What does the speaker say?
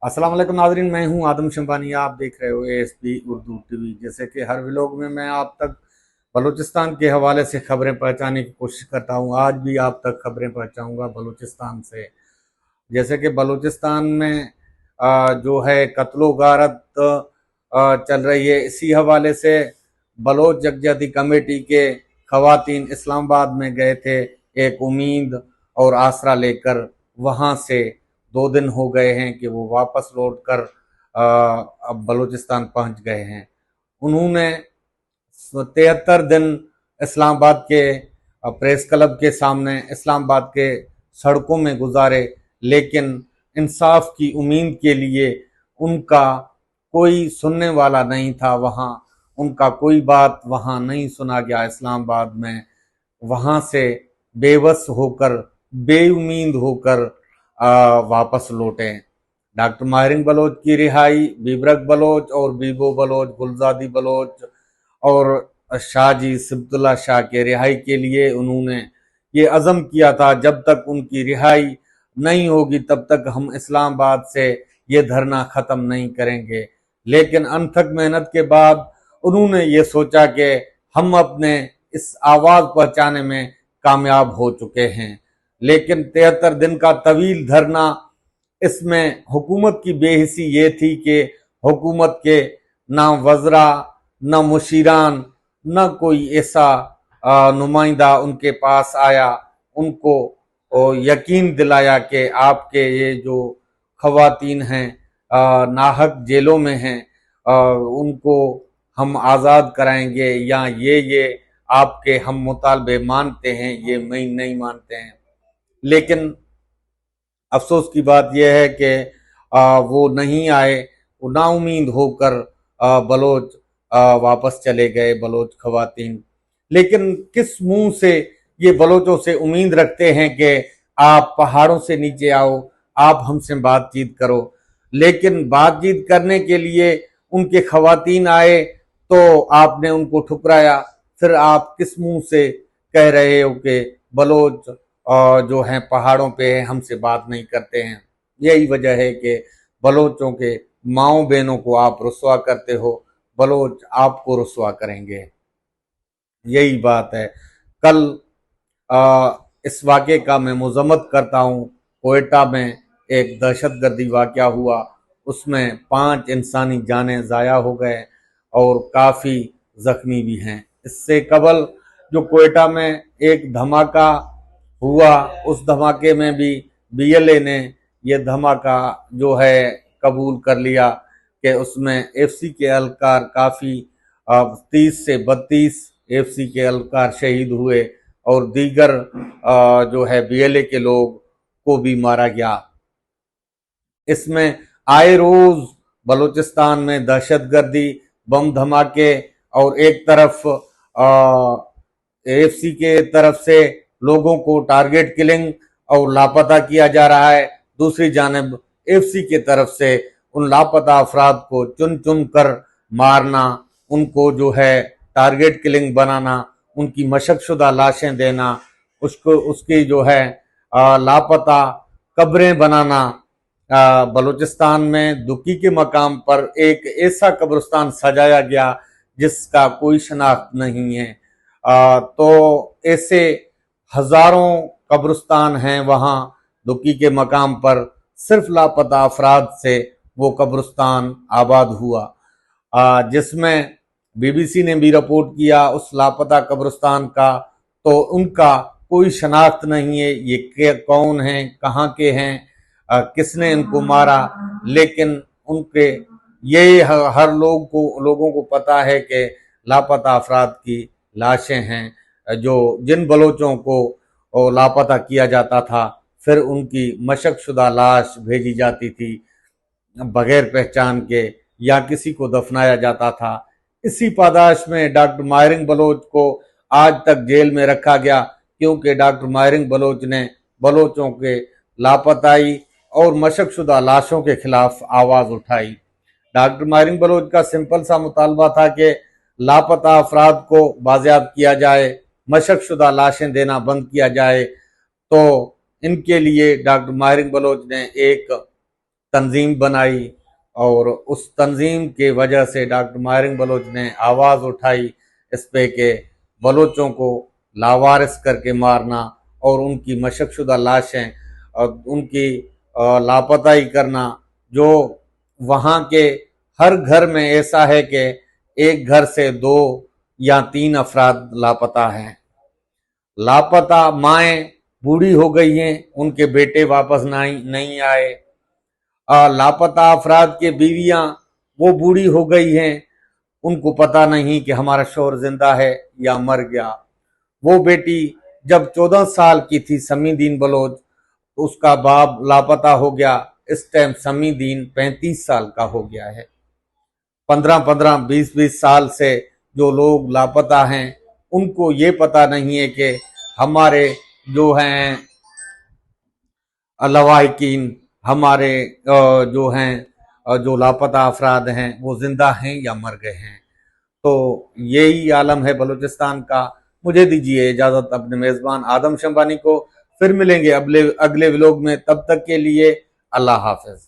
अस्सलाम वालेकुम नाज़रीन, मैं हूं आदम शंबानी। आप देख रहे हो एएसपी उर्दू टीवी। जैसे कि हर व्लॉग में मैं आप तक बलूचिस्तान के हवाले से खबरें पहुंचाने की कोशिश करता हूं। आज भी आप तक खबरें पहुंचाऊंगा बलूचिस्तान से। जैसे कि बलूचिस्तान में जो है कत्लो गारत चल रही है। इसी हवाले से बलोच यकजहती कमेटी के खवातीन इस्लामाबाद में गए थे एक उम्मीद और आसरा लेकर। वहां से 2 दिन हो गए हैं कि वो वापस लौट कर अब बलूचिस्तान पहुंच गए हैं। उन्होंने 73 दिन इस्लामाबाद के प्रेस क्लब के सामने, इस्लामाबाद के सड़कों में गुजारे, लेकिन इंसाफ की उम्मीद के लिए उनका कोई सुनने वाला नहीं था। वहाँ उनका कोई बात वहाँ नहीं सुना गया इस्लामाबाद में। वहाँ से बेबस होकर, बेउम्मीद होकर वापस लौटे। डॉक्टर माहिरिन बलोच की रिहाई, बीबरक बलोच और बीबो बलोच, गुलजादी बलोच और शाहजी सिबतुल्ला शाह के रिहाई के लिए उन्होंने ये अज़म किया था, जब तक उनकी रिहाई नहीं होगी तब तक हम इस्लामाबाद से ये धरना ख़त्म नहीं करेंगे। लेकिन अनथक मेहनत के बाद उन्होंने ये सोचा कि हम अपने इस आवाज़ पहुंचाने में कामयाब हो चुके हैं। लेकिन 73 दिन का तवील धरना, इसमें हुकूमत की बेहिसी ये थी कि हुकूमत के ना वज़रा, न मुशीरान, न कोई ऐसा नुमाइंदा उनके पास आया, उनको यकीन दिलाया कि आपके ये जो खवातीन हैं नाहक जेलों में हैं, उनको हम आज़ाद कराएंगे, या ये आपके हम मुतालबे मानते हैं, ये मैं नहीं मानते हैं। लेकिन अफसोस की बात यह है कि वो नहीं आए। वो नाउमीद होकर बलोच वापस चले गए, बलोच खवातीन। लेकिन किस मुंह से ये बलोचों से उम्मीद रखते हैं कि आप पहाड़ों से नीचे आओ, आप हमसे बातचीत करो। लेकिन बातचीत करने के लिए उनके खवातीन आए तो आपने उनको ठुकराया। फिर आप किस मुंह से कह रहे हो कि बलोच जो हैं पहाड़ों पे हैं, हमसे बात नहीं करते हैं। यही वजह है कि बलोचों के माओ बहनों को आप रुसवा करते हो, बलोच आपको रुसवा करेंगे। यही बात है। कल इस वाक़े का मैं मज़म्मत करता हूँ। कोयटा में एक दहशतगर्दी वाक़या हुआ, उसमें 5 इंसानी जानें ज़ाया हो गए और काफ़ी ज़ख्मी भी हैं। इससे कबल जो कोयटा में एक धमाका हुआ, उस धमाके में भी बीएलए ने यह धमाका जो है कबूल कर लिया कि उसमें एफसी के एहलकार काफ़ी 30 से 32 एफसी के एहलकार शहीद हुए और दीगर जो है बीएलए के लोग को भी मारा गया। इसमें आए रोज बलूचिस्तान में दहशतगर्दी, बम धमाके, और एक तरफ एएफसी के तरफ से लोगों को टारगेट किलिंग और लापता किया जा रहा है। दूसरी जानिब एएफसी के तरफ से उन लापता अफराद को चुन चुन कर मारना, उनको जो है टारगेट किलिंग बनाना, उनकी मशकशुदा लाशें देना, उसको उसकी जो है लापता कब्रें बनाना। बलूचिस्तान में दुकी के मकाम पर एक ऐसा कब्रिस्तान सजाया गया जिसका कोई शनाख्त नहीं है। तो ऐसे हजारों कब्रिस्तान हैं वहाँ दुकी के मकाम पर, सिर्फ लापता अफराद से वो कब्रिस्तान आबाद हुआ। जिसमें बीबीसी ने भी रिपोर्ट किया उस लापता कब्रिस्तान का, तो उनका कोई शनाख्त नहीं है, ये कौन हैं, कहाँ के हैं, किसने इनको मारा। लेकिन उनके ये हर लोगों को पता है कि लापता अफराद की लाशें हैं। जो जिन बलोचों को लापता किया जाता था, फिर उनकी मशकशुदा लाश भेजी जाती थी बगैर पहचान के, या किसी को दफनाया जाता था। इसी पादाश में डॉक्टर माहिरिन बलोच को आज तक जेल में रखा गया, क्योंकि डॉक्टर माहिरिन बलोच ने बलोचों के लापताई और मशकशुदा लाशों के खिलाफ आवाज उठाई। डॉक्टर माहिरिन बलोच का सिंपल सा मुतालबा था कि लापता अफराद को बाजियाब किया जाए, मशकशुदा लाशें देना बंद किया जाए। तो इनके लिए डॉक्टर माहिरिन बलोच ने एक तंजीम बनाई और उस तंजीम के वजह से डॉक्टर माहिर बलोच ने आवाज़ उठाई इस पे के बलोचों को लावारिस करके मारना और उनकी मशकशुदा लाशें और उनकी लापताई करना। जो वहाँ के हर घर में ऐसा है कि एक घर से 2 या 3 अफराद लापता हैं। लापता माएँ बूढ़ी हो गई हैं, उनके बेटे वापस नहीं आए। लापता अफराद के बीवियां वो बूढ़ी हो गई हैं, उनको पता नहीं कि हमारा शौहर जिंदा है या मर गया। वो बेटी जब 14 साल की थी समीदीन बलोच, उसका बाप लापता हो गया। इस टाइम समीदीन 35 साल का हो गया है। 15-15, 20-20 साल से जो लोग लापता हैं उनको ये पता नहीं है कि हमारे जो हैं लवाहिकीन, हमारे जो हैं जो लापता अफराद हैं वो जिंदा हैं या मर गए हैं। तो यही आलम है बलूचिस्तान का। मुझे दीजिए इजाजत अपने मेजबान आदम शंबानी को। फिर मिलेंगे अगले व्लॉग में, तब तक के लिए अल्लाह हाफिज।